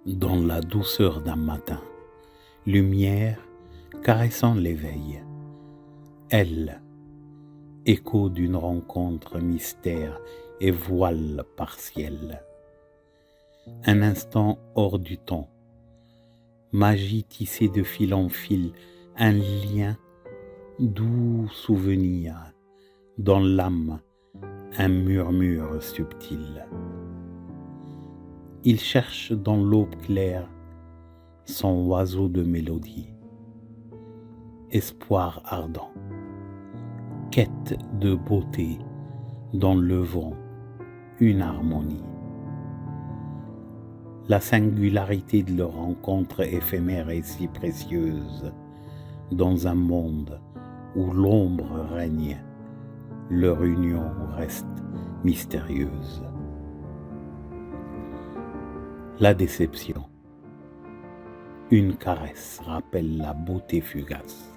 Dans la douceur d'un matin, lumière caressant l'éveil, elle, écho d'une rencontre mystère et voile partiel. Un instant hors du temps, magie tissée de fil en fil, un lien, doux souvenir, dans l'âme, un murmure subtil. Il cherche dans l'aube claire son oiseau de mélodie, espoir ardent, quête de beauté dans le vent, une harmonie. La singularité de leur rencontre éphémère est si précieuse, dans un monde où l'ombre règne, leur union reste mystérieuse. La déception, une caresse rappelle la beauté fugace.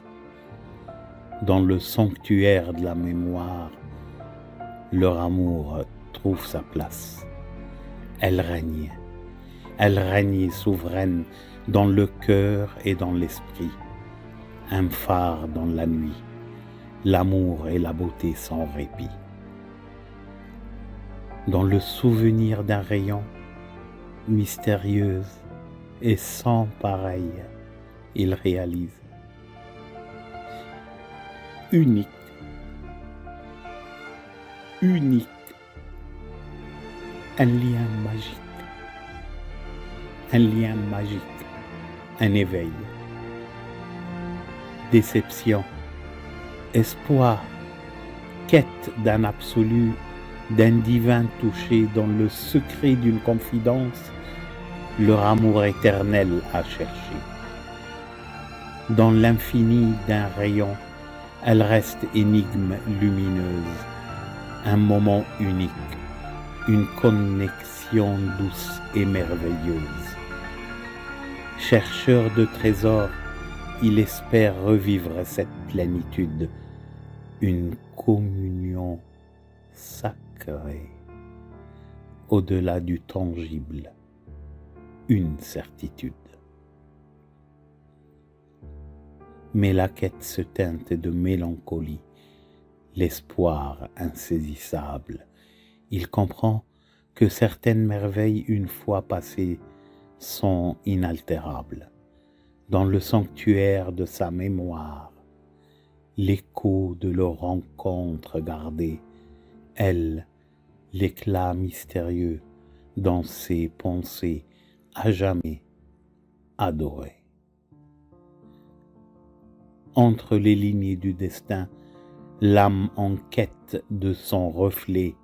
Dans le sanctuaire de la mémoire, leur amour trouve sa place. Elle règne souveraine dans le cœur et dans l'esprit. Un phare dans la nuit, l'amour et la beauté sans répit. Dans le souvenir d'un rayon, mystérieuse et sans pareil, il réalise. Unique, un lien magique, un éveil. Déception, espoir, quête d'un absolu, d'un divin touché dans le secret d'une confidence, leur amour éternel à chercher. Dans l'infini d'un rayon, elle reste énigme lumineuse, un moment unique, une connexion douce et merveilleuse. Chercheur de trésors, il espère revivre cette plénitude, une communion sacrée, au-delà du tangible, une certitude. Mais la quête se teinte de mélancolie, l'espoir insaisissable. Il comprend que certaines merveilles, une fois passées, sont inaltérables. Dans le sanctuaire de sa mémoire, l'écho de leur rencontre gardée, elle, l'éclat mystérieux dans ses pensées, à jamais adorée. Entre les lignées du destin, l'âme en quête de son reflet.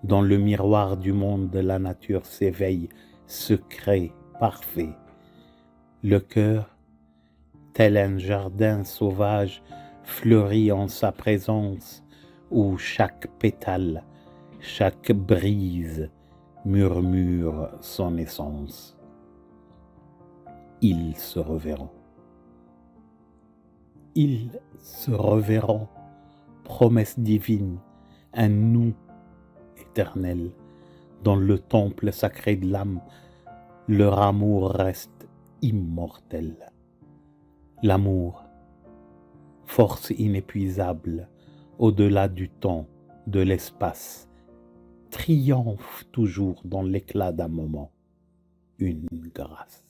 Dans le miroir du monde, la nature s'éveille, secret, parfait. Le cœur, tel un jardin sauvage, fleurit en sa présence, où chaque pétale, chaque brise murmure son essence. Ils se reverront. Ils se reverront, promesse divine, un nous éternel. Dans le temple sacré de l'âme, leur amour reste immortel. L'amour, force inépuisable, au-delà du temps, de l'espace, triomphe toujours dans l'éclat d'un moment, une grâce.